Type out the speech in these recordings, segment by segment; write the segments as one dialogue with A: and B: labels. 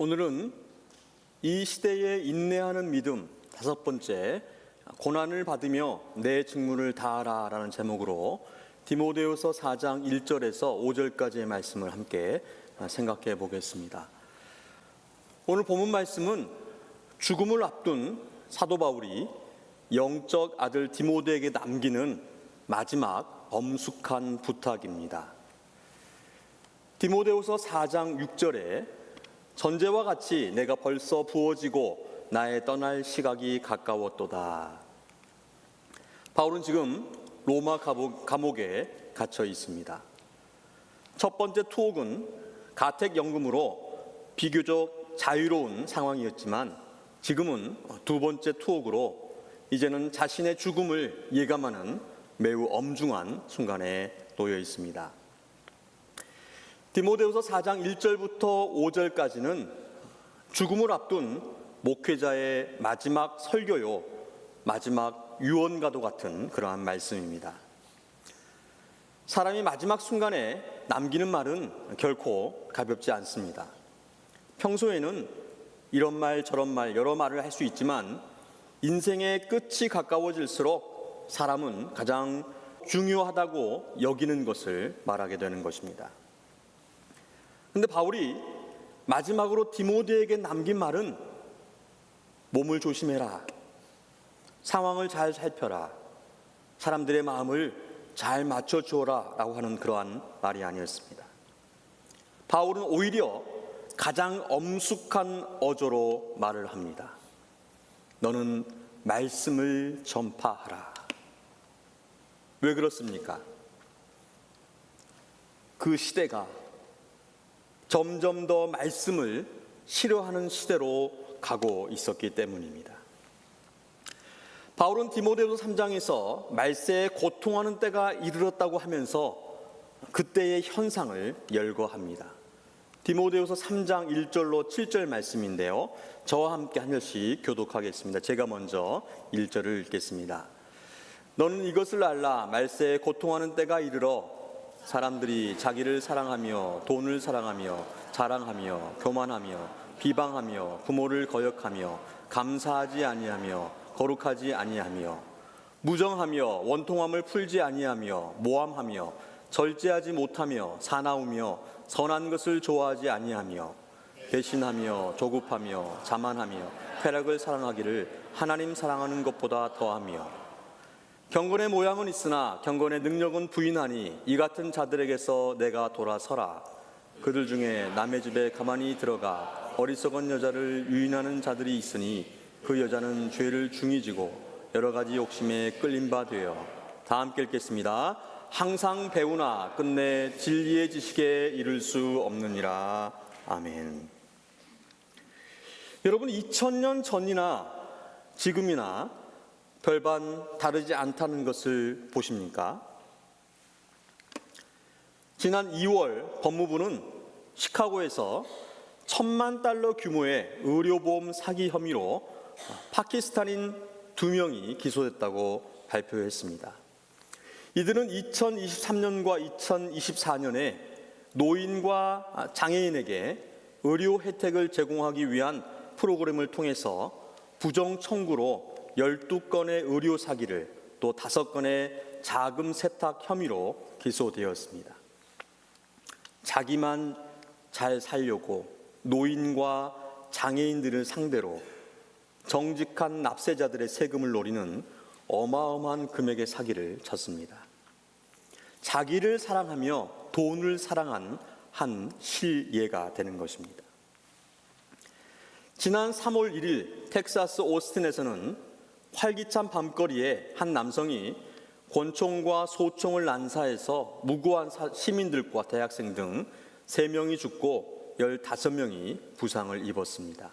A: 오늘은 이 시대에 인내하는 믿음 다섯 번째, 고난을 받으며 내 직무를 다하라 라는 제목으로 디모데후서 4장 1절에서 5절까지의 말씀을 함께 생각해 보겠습니다. 오늘 본문 말씀은 죽음을 앞둔 사도 바울이 영적 아들 디모데에게 남기는 마지막 엄숙한 부탁입니다. 디모데후서 4장 6절에 전제와 같이 내가 벌써 부어지고 나의 떠날 시각이 가까웠도다. 바울은 지금 로마 감옥에 갇혀 있습니다. 첫 번째 투옥은 가택연금으로 비교적 자유로운 상황이었지만 지금은 두 번째 투옥으로 이제는 자신의 죽음을 예감하는 매우 엄중한 순간에 놓여 있습니다. 디모데후서 4장 1절부터 5절까지는 죽음을 앞둔 목회자의 마지막 설교요, 마지막 유언과도 같은 그러한 말씀입니다. 사람이 마지막 순간에 남기는 말은 결코 가볍지 않습니다. 평소에는 이런 말 저런 말 여러 말을 할 수 있지만 인생의 끝이 가까워질수록 사람은 가장 중요하다고 여기는 것을 말하게 되는 것입니다. 그런데 바울이 마지막으로 디모데에게 남긴 말은 몸을 조심해라, 상황을 잘 살펴라, 사람들의 마음을 잘 맞춰주어라 라고 하는 그러한 말이 아니었습니다. 바울은 오히려 가장 엄숙한 어조로 말을 합니다. 너는 말씀을 전파하라. 왜 그렇습니까? 그 시대가 점점 더 말씀을 싫어하는 시대로 가고 있었기 때문입니다. 바울은 디모데후서 3장에서 말세에 고통하는 때가 이르렀다고 하면서 그때의 현상을 열거합니다. 디모데후서 3장 1절로 7절 말씀인데요, 저와 함께 한 절씩 교독하겠습니다. 제가 먼저 1절을 읽겠습니다. 너는 이것을 알라. 말세에 고통하는 때가 이르러 사람들이 자기를 사랑하며 돈을 사랑하며 자랑하며 교만하며 비방하며 부모를 거역하며 감사하지 아니하며 거룩하지 아니하며 무정하며 원통함을 풀지 아니하며 모함하며 절제하지 못하며 사나우며 선한 것을 좋아하지 아니하며 배신하며 조급하며 자만하며 쾌락을 사랑하기를 하나님 사랑하는 것보다 더하며 경건의 모양은 있으나 경건의 능력은 부인하니 이 같은 자들에게서 내가 돌아서라. 그들 중에 남의 집에 가만히 들어가 어리석은 여자를 유인하는 자들이 있으니 그 여자는 죄를 중히 지고 여러 가지 욕심에 끌린 바 되어. 다 함께 읽겠습니다. 항상 배우나 끝내 진리의 지식에 이를 수 없느니라. 아멘. 여러분, 2000년 전이나 지금이나 별반 다르지 않다는 것을 보십니까? 지난 2월 법무부는 시카고에서 $10,000,000 규모의 의료보험 사기 혐의로 파키스탄인 2명이 기소됐다고 발표했습니다. 이들은 2023년과 2024년에 노인과 장애인에게 의료 혜택을 제공하기 위한 프로그램을 통해서 부정 청구로 12건의 의료 사기를, 또 5건의 자금 세탁 혐의로 기소되었습니다. 자기만 잘 살려고 노인과 장애인들을 상대로 정직한 납세자들의 세금을 노리는 어마어마한 금액의 사기를 쳤습니다. 자기를 사랑하며 돈을 사랑한 한 실예가 되는 것입니다. 지난 3월 1일 텍사스 오스틴에서는 활기찬 밤거리에 한 남성이 권총과 소총을 난사해서 무고한 시민들과 대학생 등 3명이 죽고 15명이 부상을 입었습니다.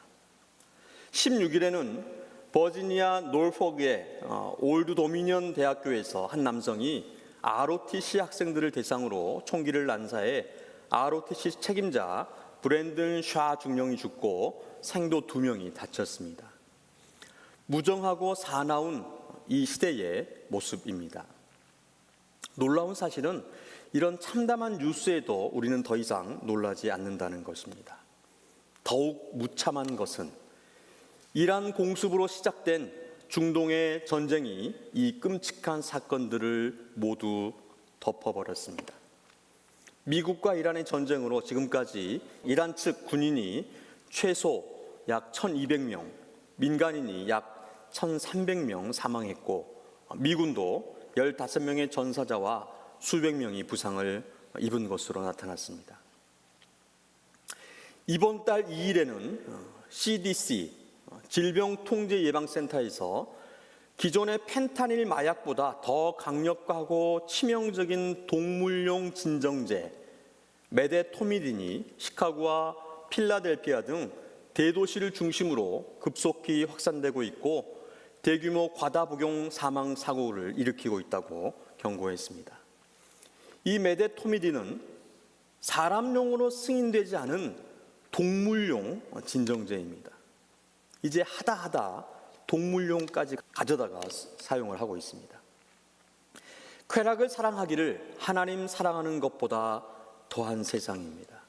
A: 16일에는 버지니아 노folk의 올드 도미니언 대학교에서 한 남성이 ROTC 학생들을 대상으로 총기를 난사해 ROTC 책임자 브랜든 샤 중령이 죽고 생도 2명이 다쳤습니다. 무정하고 사나운 이 시대의 모습입니다. 놀라운 사실은 이런 참담한 뉴스에도 우리는 더 이상 놀라지 않는다는 것입니다. 더욱 무참한 것은 이란 공습으로 시작된 중동의 전쟁이 이 끔찍한 사건들을 모두 덮어버렸습니다. 미국과 이란의 전쟁으로 지금까지 이란 측 군인이 최소 약 1,200명, 민간인이 약 1,300명 사망했고 미군도 15명의 전사자와 수백 명이 부상을 입은 것으로 나타났습니다. 이번 달 2일에는 CDC, 질병통제예방센터에서 기존의 펜타닐 마약보다 더 강력하고 치명적인 동물용 진정제 메데토미딘이 시카고와 필라델피아 등 대도시를 중심으로 급속히 확산되고 있고 대규모 과다 복용 사망 사고를 일으키고 있다고 경고했습니다. 이 메데토미딘은 사람용으로 승인되지 않은 동물용 진정제입니다. 이제 하다 동물용까지 가져다가 사용을 하고 있습니다. 쾌락을 사랑하기를 하나님 사랑하는 것보다 더한 세상입니다.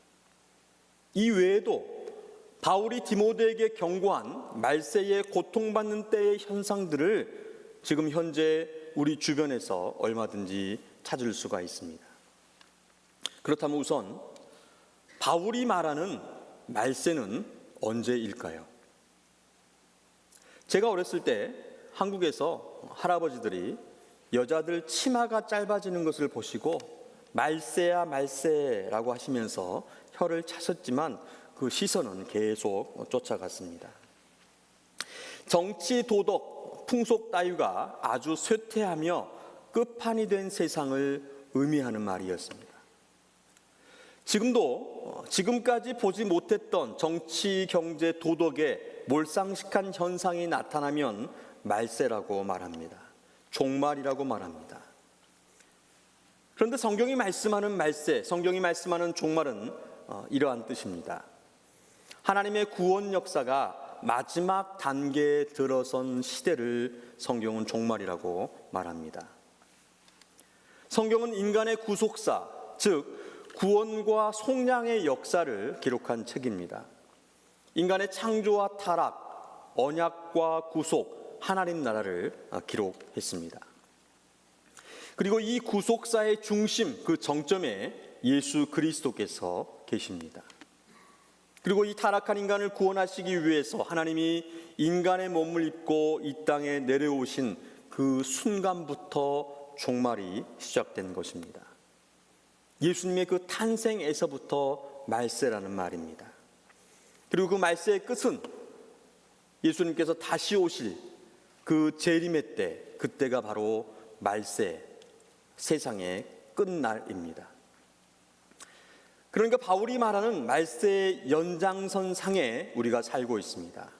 A: 이 외에도 바울이 디모데에게 경고한 말세에 고통받는 때의 현상들을 지금 현재 우리 주변에서 얼마든지 찾을 수가 있습니다. 그렇다면 우선 바울이 말하는 말세는 언제일까요? 제가 어렸을 때 한국에서 할아버지들이 여자들 치마가 짧아지는 것을 보시고 말세야 말세라고 하시면서 혀를 차셨지만 그 시선은 계속 쫓아갔습니다. 정치, 도덕, 풍속 따위가 아주 쇠퇴하며 끝판이 된 세상을 의미하는 말이었습니다. 지금도 지금까지 보지 못했던 정치, 경제, 도덕의 몰상식한 현상이 나타나면 말세라고 말합니다. 종말이라고 말합니다. 그런데 성경이 말씀하는 말세, 성경이 말씀하는 종말은 이러한 뜻입니다. 하나님의 구원 역사가 마지막 단계에 들어선 시대를 성경은 종말이라고 말합니다. 성경은 인간의 구속사, 즉 구원과 속량의 역사를 기록한 책입니다. 인간의 창조와 타락, 언약과 구속, 하나님 나라를 기록했습니다. 그리고 이 구속사의 중심, 그 정점에 예수 그리스도께서 계십니다. 그리고 이 타락한 인간을 구원하시기 위해서 하나님이 인간의 몸을 입고 이 땅에 내려오신 그 순간부터 종말이 시작된 것입니다. 예수님의 그 탄생에서부터 말세라는 말입니다. 그리고 그 말세의 끝은 예수님께서 다시 오실 그 재림의 때, 그때가 바로 말세, 세상의 끝날입니다. 그러니까 바울이 말하는 말세의 연장선상에 우리가 살고 있습니다.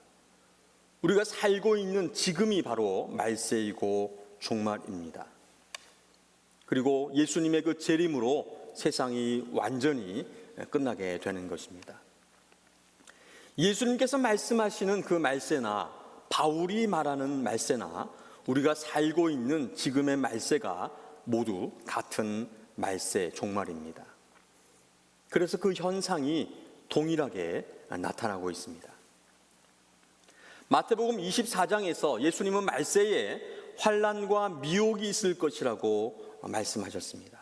A: 우리가 살고 있는 지금이 바로 말세이고 종말입니다. 그리고 예수님의 그 재림으로 세상이 완전히 끝나게 되는 것입니다. 예수님께서 말씀하시는 그 말세나 바울이 말하는 말세나 우리가 살고 있는 지금의 말세가 모두 같은 말세, 종말입니다. 그래서 그 현상이 동일하게 나타나고 있습니다. 마태복음 24장에서 예수님은 말세에 환난과 미혹이 있을 것이라고 말씀하셨습니다.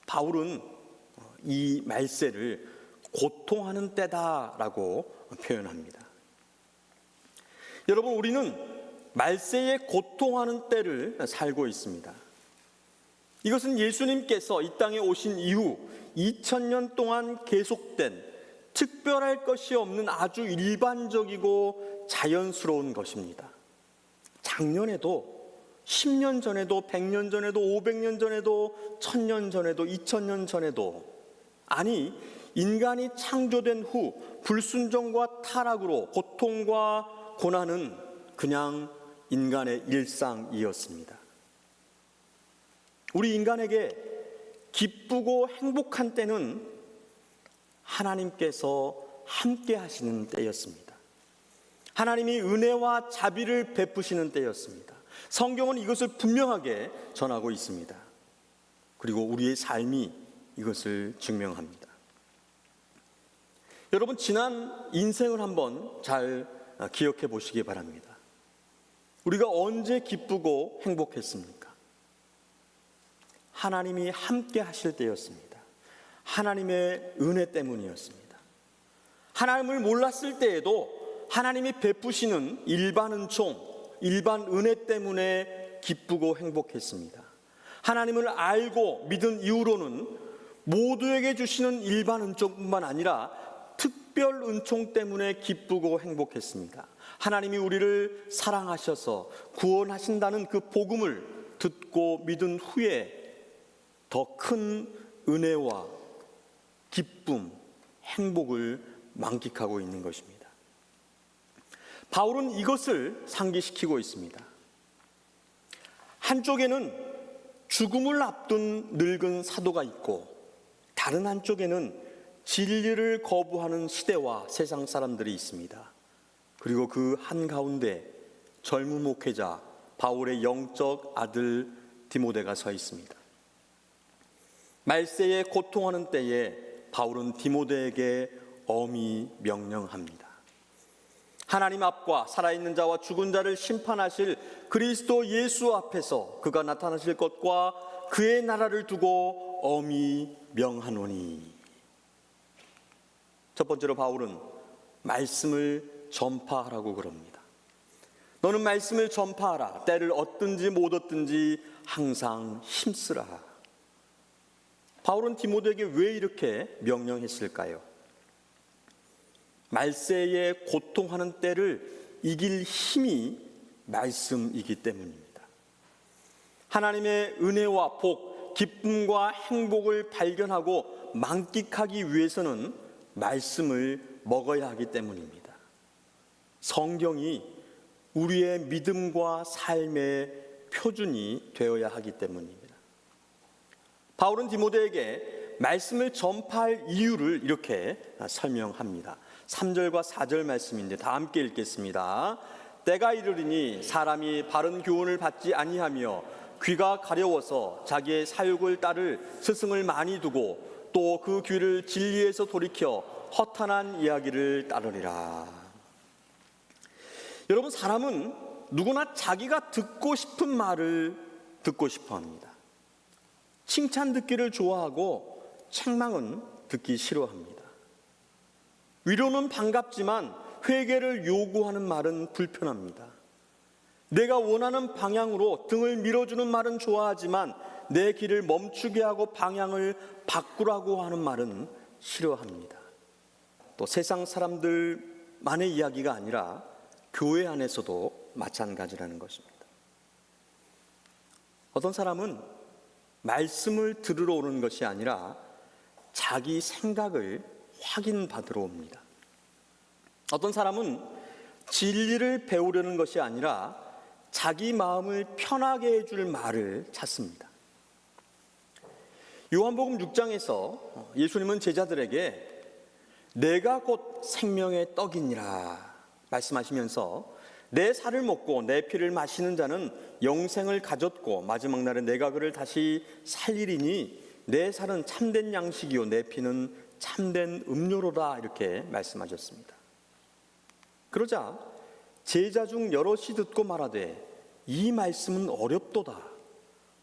A: 바울은 이 말세를 고통하는 때다라고 표현합니다. 여러분, 우리는 말세에 고통하는 때를 살고 있습니다. 이것은 예수님께서 이 땅에 오신 이후 2000년 동안 계속된 특별할 것이 없는 아주 일반적이고 자연스러운 것입니다. 작년에도 10년 전에도 100년 전에도 500년 전에도 1000년 전에도 2000년 전에도, 아니 인간이 창조된 후 불순종과 타락으로 고통과 고난은 그냥 인간의 일상이었습니다. 우리 인간에게 기쁘고 행복한 때는 하나님께서 함께 하시는 때였습니다. 하나님이 은혜와 자비를 베푸시는 때였습니다. 성경은 이것을 분명하게 전하고 있습니다. 그리고 우리의 삶이 이것을 증명합니다. 여러분, 지난 인생을 한번 잘 기억해 보시기 바랍니다. 우리가 언제 기쁘고 행복했습니까? 하나님이 함께 하실 때였습니다. 하나님의 은혜 때문이었습니다. 하나님을 몰랐을 때에도 하나님이 베푸시는 일반 은총, 일반 은혜 때문에 기쁘고 행복했습니다. 하나님을 알고 믿은 이후로는 모두에게 주시는 일반 은총뿐만 아니라 특별 은총 때문에 기쁘고 행복했습니다. 하나님이 우리를 사랑하셔서 구원하신다는 그 복음을 듣고 믿은 후에 더 큰 은혜와 기쁨, 행복을 만끽하고 있는 것입니다. 바울은 이것을 상기시키고 있습니다. 한쪽에는 죽음을 앞둔 늙은 사도가 있고, 다른 한쪽에는 진리를 거부하는 시대와 세상 사람들이 있습니다. 그리고 그 한가운데 젊은 목회자 바울의 영적 아들 디모데가 서 있습니다. 말세에 고통하는 때에 바울은 디모데에게 엄히 명령합니다. 하나님 앞과 살아있는 자와 죽은 자를 심판하실 그리스도 예수 앞에서 그가 나타나실 것과 그의 나라를 두고 엄히 명하노니. 첫 번째로 바울은 말씀을 전파하라고 그럽니다. 너는 말씀을 전파하라. 때를 얻든지 못 얻든지 항상 힘쓰라. 바울은 디모데에게 왜 이렇게 명령했을까요? 말세에 고통하는 때를 이길 힘이 말씀이기 때문입니다. 하나님의 은혜와 복, 기쁨과 행복을 발견하고 만끽하기 위해서는 말씀을 먹어야 하기 때문입니다. 성경이 우리의 믿음과 삶의 표준이 되어야 하기 때문입니다. 바울은 디모데에게 말씀을 전파할 이유를 이렇게 설명합니다. 3절과 4절 말씀인데 다 함께 읽겠습니다. 때가 이르리니 사람이 바른 교훈을 받지 아니하며 귀가 가려워서 자기의 사욕을 따를 스승을 많이 두고 또 그 귀를 진리에서 돌이켜 허탄한 이야기를 따르리라. 여러분, 사람은 누구나 자기가 듣고 싶은 말을 듣고 싶어 합니다. 칭찬 듣기를 좋아하고 책망은 듣기 싫어합니다. 위로는 반갑지만 회개를 요구하는 말은 불편합니다. 내가 원하는 방향으로 등을 밀어주는 말은 좋아하지만 내 길을 멈추게 하고 방향을 바꾸라고 하는 말은 싫어합니다. 또 세상 사람들만의 이야기가 아니라 교회 안에서도 마찬가지라는 것입니다. 어떤 사람은 말씀을 들으러 오는 것이 아니라 자기 생각을 확인받으러 옵니다. 어떤 사람은 진리를 배우려는 것이 아니라 자기 마음을 편하게 해줄 말을 찾습니다. 요한복음 6장에서 예수님은 제자들에게 내가 곧 생명의 떡이니라 말씀하시면서 내 살을 먹고 내 피를 마시는 자는 영생을 가졌고 마지막 날에 내가 그를 다시 살리리니 내 살은 참된 양식이요 내 피는 참된 음료로다 이렇게 말씀하셨습니다. 그러자 제자 중 여럿이 듣고 말하되 이 말씀은 어렵도다.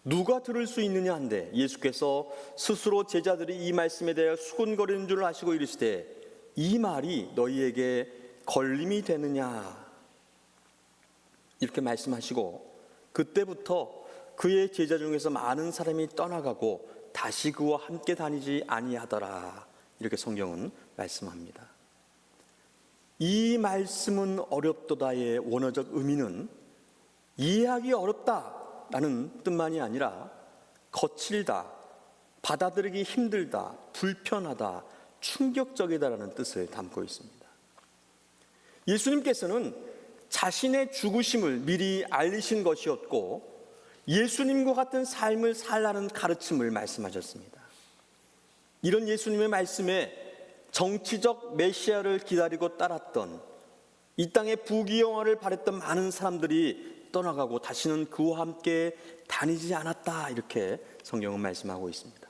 A: 누가 들을 수 있느냐 한데 예수께서 스스로 제자들이 이 말씀에 대하여 수군거리는 줄 아시고 이르시되 이 말이 너희에게 걸림이 되느냐 이렇게 말씀하시고 그때부터 그의 제자 중에서 많은 사람이 떠나가고 다시 그와 함께 다니지 아니하더라 이렇게 성경은 말씀합니다. 이 말씀은 어렵도다의 원어적 의미는 이해하기 어렵다라는 뜻만이 아니라 거칠다, 받아들이기 힘들다, 불편하다, 충격적이다라는 뜻을 담고 있습니다. 예수님께서는 자신의 죽으심을 미리 알리신 것이었고 예수님과 같은 삶을 살라는 가르침을 말씀하셨습니다. 이런 예수님의 말씀에 정치적 메시아를 기다리고 따랐던 이 땅의 부귀영화를 바랬던 많은 사람들이 떠나가고 다시는 그와 함께 다니지 않았다 이렇게 성경은 말씀하고 있습니다.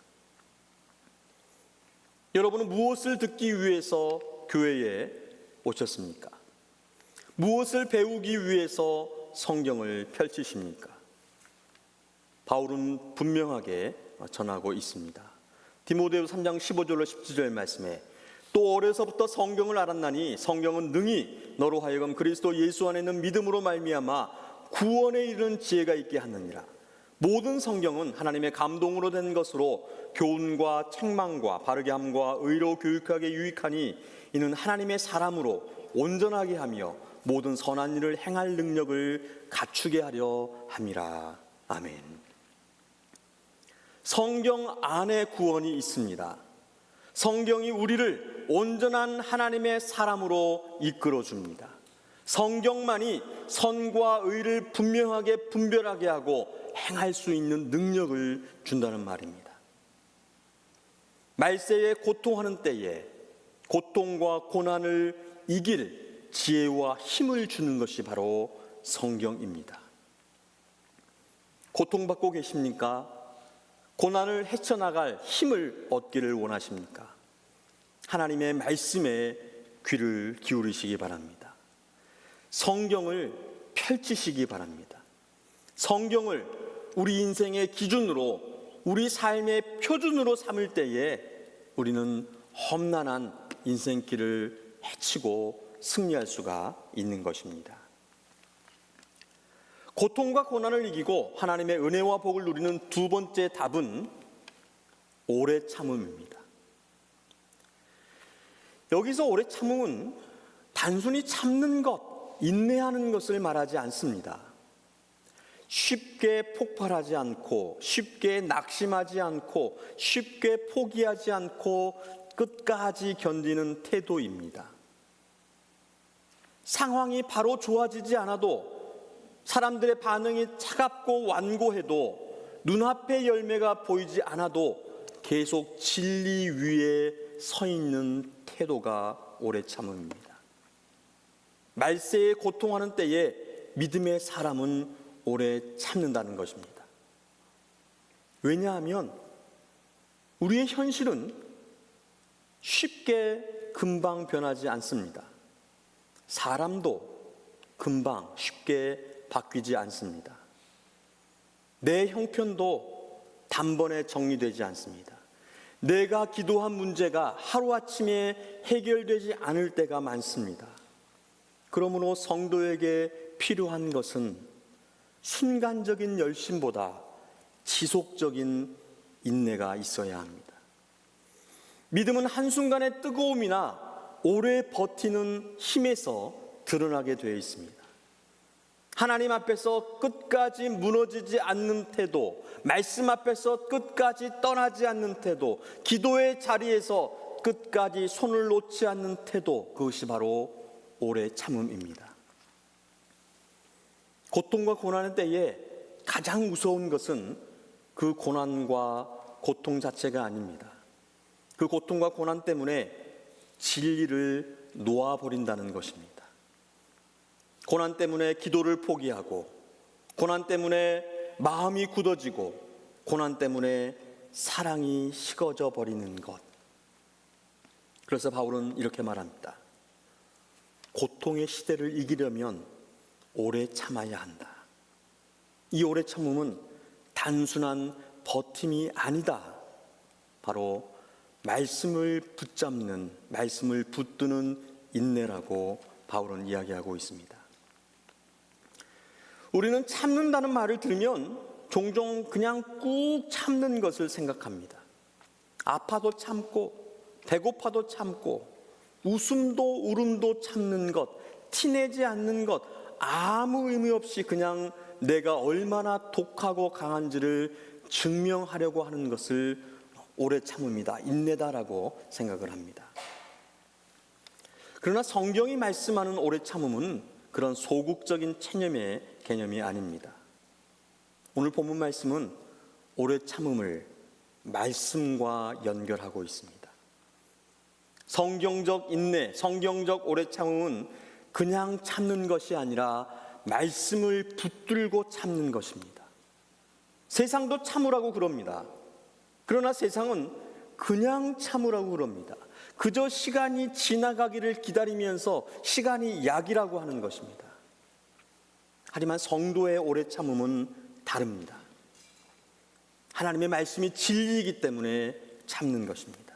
A: 여러분은 무엇을 듣기 위해서 교회에 오셨습니까? 무엇을 배우기 위해서 성경을 펼치십니까? 바울은 분명하게 전하고 있습니다. 디모데후서 3장 15절로 17절 말씀에 또 어려서부터 성경을 알았나니 성경은 능히 너로 하여금 그리스도 예수 안에 있는 믿음으로 말미암아 구원에 이르는 지혜가 있게 하느니라. 모든 성경은 하나님의 감동으로 된 것으로 교훈과 책망과 바르게 함과 의로 교육하게 유익하니 이는 하나님의 사람으로 온전하게 하며 모든 선한 일을 행할 능력을 갖추게 하려 함이라. 아멘. 성경 안에 구원이 있습니다. 성경이 우리를 온전한 하나님의 사람으로 이끌어 줍니다. 성경만이 선과 의를 분명하게 분별하게 하고 행할 수 있는 능력을 준다는 말입니다. 말세에 고통하는 때에 고통과 고난을 이길 지혜와 힘을 주는 것이 바로 성경입니다. 고통받고 계십니까? 고난을 헤쳐나갈 힘을 얻기를 원하십니까? 하나님의 말씀에 귀를 기울이시기 바랍니다. 성경을 펼치시기 바랍니다. 성경을 우리 인생의 기준으로, 우리 삶의 표준으로 삼을 때에 우리는 험난한 인생길을 헤치고 승리할 수가 있는 것입니다. 고통과 고난을 이기고 하나님의 은혜와 복을 누리는 두 번째 답은 오래 참음입니다. 여기서 오래 참음은 단순히 참는 것, 인내하는 것을 말하지 않습니다. 쉽게 폭발하지 않고, 쉽게 낙심하지 않고, 쉽게 포기하지 않고 끝까지 견디는 태도입니다. 상황이 바로 좋아지지 않아도, 사람들의 반응이 차갑고 완고해도, 눈앞에 열매가 보이지 않아도 계속 진리 위에 서 있는 태도가 오래 참음입니다. 말세에 고통하는 때에 믿음의 사람은 오래 참는다는 것입니다. 왜냐하면 우리의 현실은 쉽게 금방 변하지 않습니다. 사람도 금방 쉽게 바뀌지 않습니다. 내 형편도 단번에 정리되지 않습니다. 내가 기도한 문제가 하루아침에 해결되지 않을 때가 많습니다. 그러므로 성도에게 필요한 것은 순간적인 열심보다 지속적인 인내가 있어야 합니다. 믿음은 한순간의 뜨거움이나 오래 버티는 힘에서 드러나게 되어 있습니다. 하나님 앞에서 끝까지 무너지지 않는 태도, 말씀 앞에서 끝까지 떠나지 않는 태도, 기도의 자리에서 끝까지 손을 놓지 않는 태도, 그것이 바로 오래 참음입니다. 고통과 고난의 때에 가장 무서운 것은 그 고난과 고통 자체가 아닙니다. 그 고통과 고난 때문에 진리를 놓아버린다는 것입니다. 고난 때문에 기도를 포기하고, 고난 때문에 마음이 굳어지고, 고난 때문에 사랑이 식어져 버리는 것. 그래서 바울은 이렇게 말합니다. 고통의 시대를 이기려면 오래 참아야 한다. 이 오래 참음은 단순한 버팀이 아니다. 바로 말씀을 붙잡는, 말씀을 붙드는 인내라고 바울은 이야기하고 있습니다. 우리는 참는다는 말을 들으면 종종 그냥 꾹 참는 것을 생각합니다. 아파도 참고, 배고파도 참고, 웃음도 울음도 참는 것, 티내지 않는 것, 아무 의미 없이 그냥 내가 얼마나 독하고 강한지를 증명하려고 하는 것을 오래 참음이다, 인내다라고 생각을 합니다. 그러나 성경이 말씀하는 오래 참음은 그런 소극적인 체념의 개념이 아닙니다. 오늘 본문 말씀은 오래 참음을 말씀과 연결하고 있습니다. 성경적 인내, 성경적 오래 참음은 그냥 참는 것이 아니라 말씀을 붙들고 참는 것입니다. 세상도 참으라고 그럽니다. 그러나 세상은 그냥 참으라고 그럽니다. 그저 시간이 지나가기를 기다리면서 시간이 약이라고 하는 것입니다. 하지만 성도의 오래 참음은 다릅니다. 하나님의 말씀이 진리이기 때문에 참는 것입니다.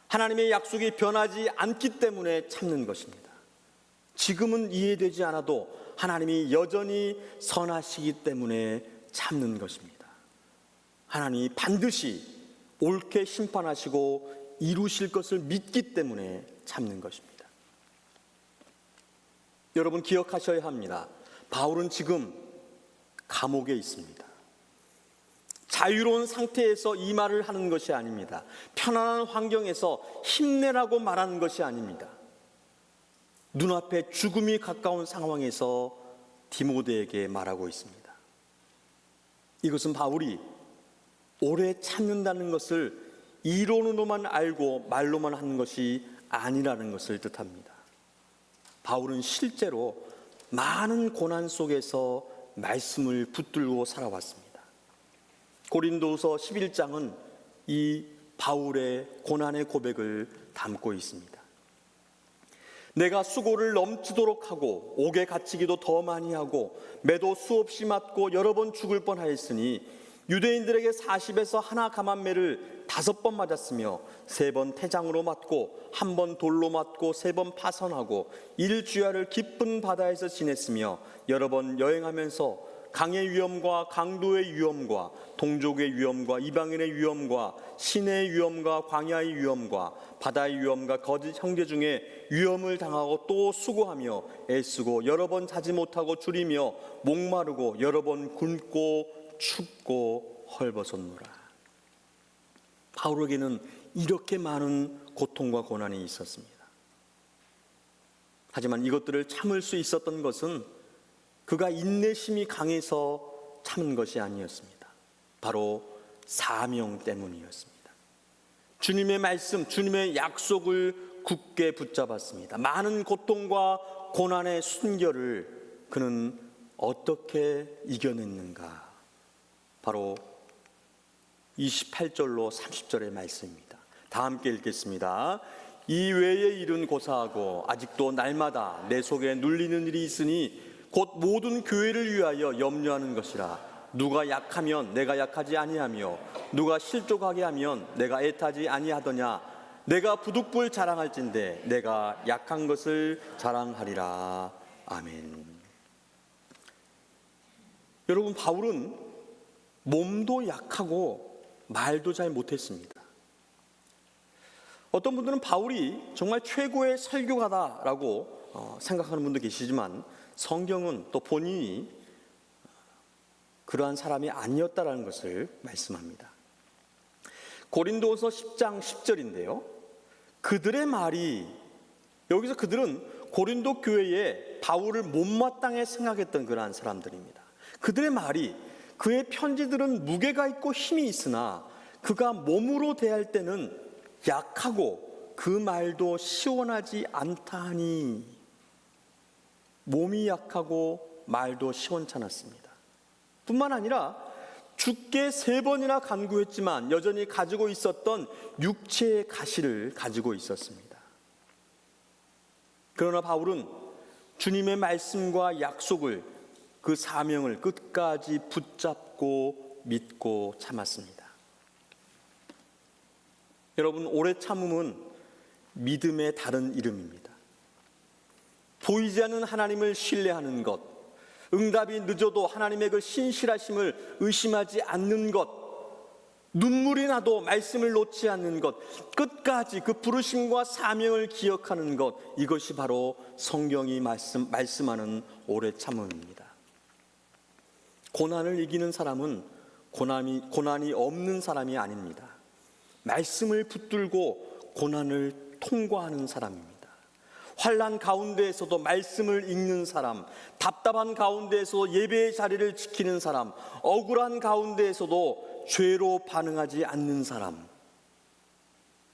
A: 하나님의 약속이 변하지 않기 때문에 참는 것입니다. 지금은 이해되지 않아도 하나님이 여전히 선하시기 때문에 참는 것입니다. 하나님이 반드시 옳게 심판하시고 이루실 것을 믿기 때문에 참는 것입니다. 여러분 기억하셔야 합니다. 바울은 지금 감옥에 있습니다. 자유로운 상태에서 이 말을 하는 것이 아닙니다. 편안한 환경에서 힘내라고 말하는 것이 아닙니다. 눈앞에 죽음이 가까운 상황에서 디모데에게 말하고 있습니다. 이것은 바울이 오래 참는다는 것을 이론으로만 알고 말로만 하는 것이 아니라는 것을 뜻합니다. 바울은 실제로 많은 고난 속에서 말씀을 붙들고 살아왔습니다. 고린도후서 11장은 이 바울의 고난의 고백을 담고 있습니다. 내가 수고를 넘치도록 하고 옥에 갇히기도 더 많이 하고 매도 수없이 맞고 여러 번 죽을 뻔하였으니 유대인들에게 40에서 하나 감한매를 5번 맞았으며 3번 태장으로 맞고 1번 돌로 맞고 3번 파선하고 일주야를 깊은 바다에서 지냈으며 여러 번 여행하면서 강의 위험과 강도의 위험과 동족의 위험과 이방인의 위험과 신의 위험과 광야의 위험과 바다의 위험과 거짓 형제 중에 위험을 당하고 또 수고하며 애쓰고 여러 번 자지 못하고 줄이며 목마르고 여러 번 굶고 춥고 헐벗었노라. 바울에게는 이렇게 많은 고통과 고난이 있었습니다. 하지만 이것들을 참을 수 있었던 것은 그가 인내심이 강해서 참은 것이 아니었습니다. 바로 사명 때문이었습니다. 주님의 말씀, 주님의 약속을 굳게 붙잡았습니다. 많은 고통과 고난의 순결을 그는 어떻게 이겨냈는가? 바로 28절로 30절의 말씀입니다. 다 함께 읽겠습니다. 이 외의 일은 고사하고 아직도 날마다 내 속에 눌리는 일이 있으니 곧 모든 교회를 위하여 염려하는 것이라. 누가 약하면 내가 약하지 아니하며 누가 실족하게 하면 내가 애타지 아니하더냐. 내가 부득불 자랑할진대 내가 약한 것을 자랑하리라. 아멘. 여러분, 바울은 몸도 약하고 말도 잘 못했습니다. 어떤 분들은 바울이 정말 최고의 설교가다라고 생각하는 분도 계시지만 성경은 또 본인이 그러한 사람이 아니었다라는 것을 말씀합니다. 고린도후서 10장 10절인데요. 그들의 말이, 여기서 그들은 고린도 교회에 바울을 못마땅해 생각했던 그러한 사람들입니다. 그들의 말이, 그의 편지들은 무게가 있고 힘이 있으나 그가 몸으로 대할 때는 약하고 그 말도 시원하지 않다 하니, 몸이 약하고 말도 시원찮았습니다. 뿐만 아니라 죽게 3번이나 간구했지만 여전히 가지고 있었던 육체의 가시를 가지고 있었습니다. 그러나 바울은 주님의 말씀과 약속을, 그 사명을 끝까지 붙잡고 믿고 참았습니다. 여러분, 오래 참음은 믿음의 다른 이름입니다. 보이지 않는 하나님을 신뢰하는 것, 응답이 늦어도 하나님의 그 신실하심을 의심하지 않는 것, 눈물이 나도 말씀을 놓지 않는 것, 끝까지 그 부르심과 사명을 기억하는 것, 이것이 바로 성경이 말씀하는 오래 참음입니다. 고난을 이기는 사람은 고난이 없는 사람이 아닙니다. 말씀을 붙들고 고난을 통과하는 사람입니다. 환난 가운데에서도 말씀을 읽는 사람, 답답한 가운데에서 예배의 자리를 지키는 사람, 억울한 가운데에서도 죄로 반응하지 않는 사람,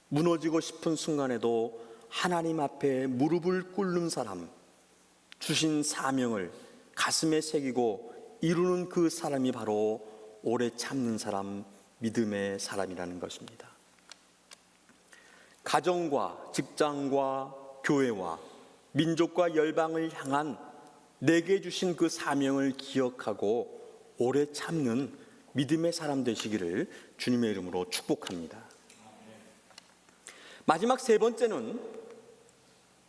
A: 무너지고 싶은 순간에도 하나님 앞에 무릎을 꿇는 사람, 주신 사명을 가슴에 새기고 이루는 그 사람이 바로 오래 참는 사람, 믿음의 사람이라는 것입니다. 가정과 직장과 교회와 민족과 열방을 향한 내게 주신 그 사명을 기억하고 오래 참는 믿음의 사람 되시기를 주님의 이름으로 축복합니다. 마지막 세 번째는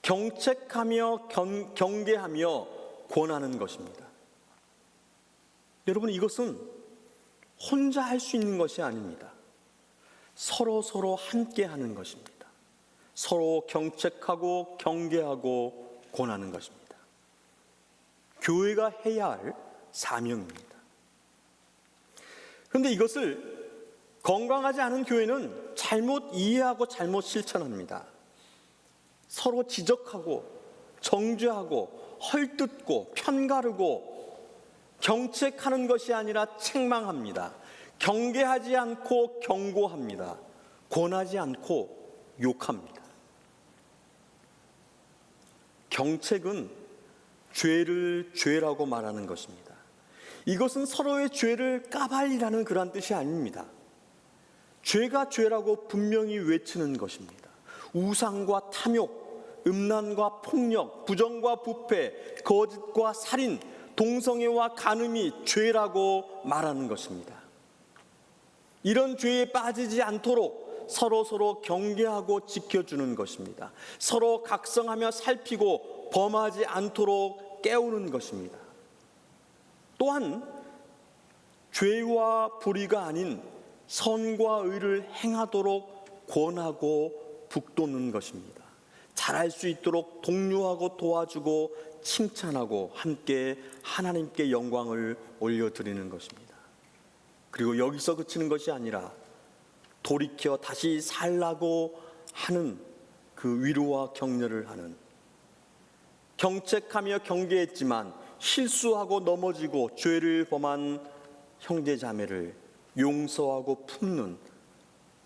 A: 경책하며 경계하며 권하는 것입니다. 여러분, 이것은 혼자 할 수 있는 것이 아닙니다. 서로 함께 하는 것입니다. 서로 경책하고 경계하고 권하는 것입니다. 교회가 해야 할 사명입니다. 그런데 이것을 건강하지 않은 교회는 잘못 이해하고 잘못 실천합니다. 서로 지적하고 정죄하고 헐뜯고 편가르고 경책하는 것이 아니라 책망합니다. 경계하지 않고 경고합니다. 권하지 않고 욕합니다. 경책은 죄를 죄라고 말하는 것입니다. 이것은 서로의 죄를 까발리라는 그런 뜻이 아닙니다. 죄가 죄라고 분명히 외치는 것입니다. 우상과 탐욕, 음란과 폭력, 부정과 부패, 거짓과 살인, 동성애와 간음이 죄라고 말하는 것입니다. 이런 죄에 빠지지 않도록 서로 경계하고 지켜주는 것입니다. 서로 각성하며 살피고 범하지 않도록 깨우는 것입니다. 또한 죄와 불의가 아닌 선과 의를 행하도록 권하고 북돋는 것입니다. 잘할 수 있도록 독려하고 도와주고 칭찬하고 함께 하나님께 영광을 올려드리는 것입니다. 그리고 여기서 그치는 것이 아니라 돌이켜 다시 살라고 하는 그 위로와 격려를 하는, 경책하며 경계했지만 실수하고 넘어지고 죄를 범한 형제 자매를 용서하고 품는,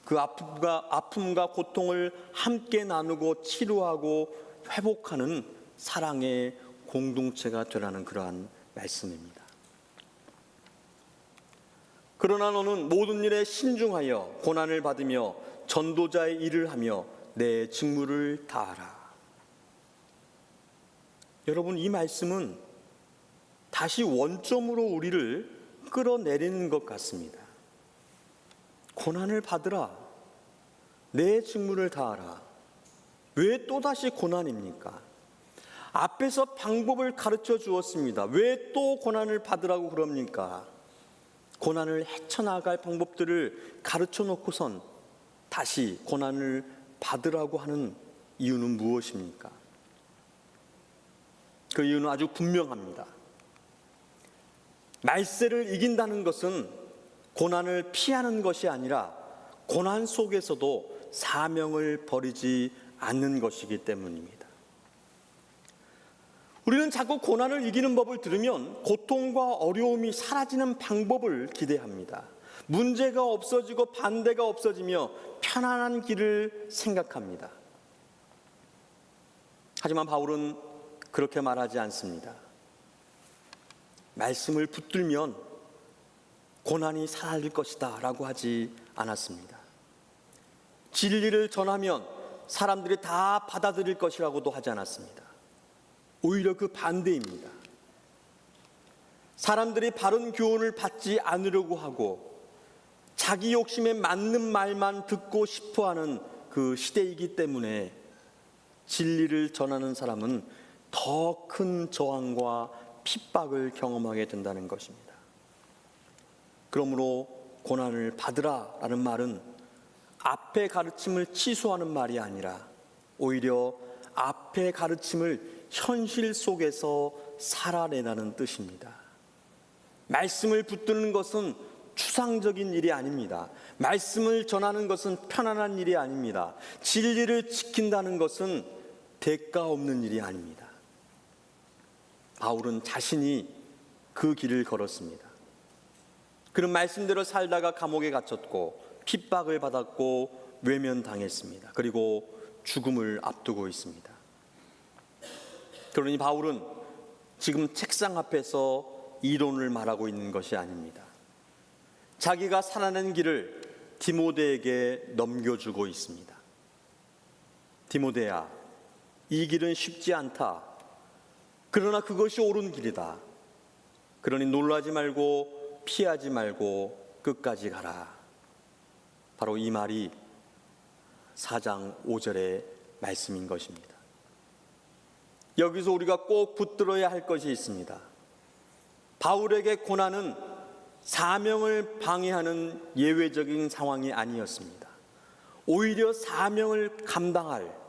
A: 그 아픔과 고통을 함께 나누고 치료하고 회복하는 사랑의 공동체가 되라는 그러한 말씀입니다. 그러나 너는 모든 일에 신중하여 고난을 받으며 전도자의 일을 하며 내 직무를 다하라. 여러분, 이 말씀은 다시 원점으로 우리를 끌어내리는 것 같습니다. 고난을 받으라. 내 직무를 다하라. 왜 또다시 고난입니까? 앞에서 방법을 가르쳐 주었습니다. 왜 또 고난을 받으라고 그럽니까? 고난을 헤쳐나갈 방법들을 가르쳐 놓고선 다시 고난을 받으라고 하는 이유는 무엇입니까? 그 이유는 아주 분명합니다. 말세를 이긴다는 것은 고난을 피하는 것이 아니라 고난 속에서도 사명을 버리지 않는 것이기 때문입니다. 우리는 자꾸 고난을 이기는 법을 들으면 고통과 어려움이 사라지는 방법을 기대합니다. 문제가 없어지고 반대가 없어지며 편안한 길을 생각합니다. 하지만 바울은 그렇게 말하지 않습니다. 말씀을 붙들면 고난이 사라질 것이다 라고 하지 않았습니다. 진리를 전하면 사람들이 다 받아들일 것이라고도 하지 않았습니다. 오히려 그 반대입니다. 사람들이 바른 교훈을 받지 않으려고 하고 자기 욕심에 맞는 말만 듣고 싶어하는 그 시대이기 때문에 진리를 전하는 사람은 더 큰 저항과 핍박을 경험하게 된다는 것입니다. 그러므로 고난을 받으라 라는 말은 앞의 가르침을 취소하는 말이 아니라 오히려 앞의 가르침을 현실 속에서 살아내라는 뜻입니다. 말씀을 붙드는 것은 추상적인 일이 아닙니다. 말씀을 전하는 것은 편안한 일이 아닙니다. 진리를 지킨다는 것은 대가 없는 일이 아닙니다. 바울은 자신이 그 길을 걸었습니다. 그는 말씀대로 살다가 감옥에 갇혔고 핍박을 받았고 외면당했습니다. 그리고 죽음을 앞두고 있습니다. 그러니 바울은 지금 책상 앞에서 이론을 말하고 있는 것이 아닙니다. 자기가 살아낸 길을 디모데에게 넘겨주고 있습니다. 디모데야, 이 길은 쉽지 않다. 그러나 그것이 옳은 길이다. 그러니 놀라지 말고 피하지 말고 끝까지 가라. 바로 이 말이 4장 5절의 말씀인 것입니다. 여기서 우리가 꼭 붙들어야 할 것이 있습니다. 바울에게 고난은 사명을 방해하는 예외적인 상황이 아니었습니다. 오히려 사명을 감당할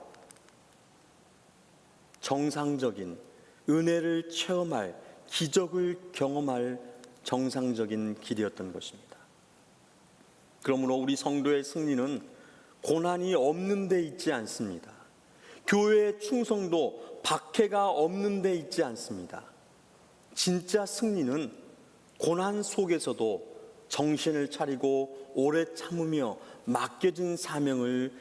A: 정상적인 은혜를 체험할 기적을 경험할 정상적인 길이었던 것입니다. 그러므로 우리 성도의 승리는 고난이 없는 데 있지 않습니다. 교회의 충성도 박해가 없는 데 있지 않습니다. 진짜 승리는 고난 속에서도 정신을 차리고 오래 참으며 맡겨진 사명을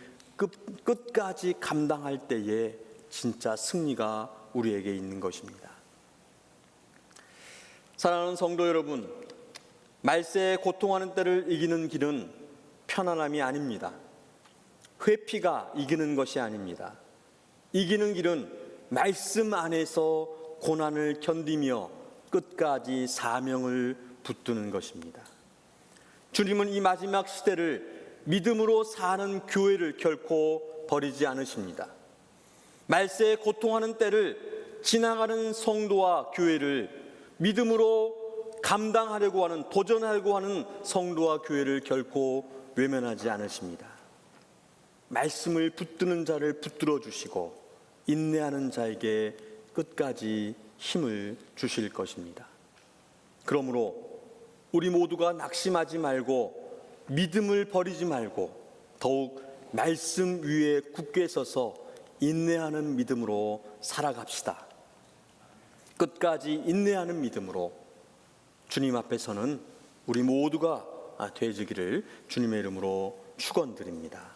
A: 끝까지 감당할 때에 진짜 승리가 우리에게 있는 것입니다. 사랑하는 성도 여러분, 말세에 고통하는 때를 이기는 길은 편안함이 아닙니다. 회피가 이기는 것이 아닙니다. 이기는 길은 말씀 안에서 고난을 견디며 끝까지 사명을 붙드는 것입니다. 주님은 이 마지막 시대를 믿음으로 사는 교회를 결코 버리지 않으십니다. 말세에 고통하는 때를 지나가는 성도와 교회를 믿음으로 감당하려고 하는, 도전하려고 하는 성도와 교회를 결코 외면하지 않으십니다. 말씀을 붙드는 자를 붙들어 주시고 인내하는 자에게 끝까지 힘을 주실 것입니다. 그러므로 우리 모두가 낙심하지 말고 믿음을 버리지 말고 더욱 말씀 위에 굳게 서서 인내하는 믿음으로 살아갑시다. 끝까지 인내하는 믿음으로 주님 앞에서는 우리 모두가 되어지기를 주님의 이름으로 축원드립니다.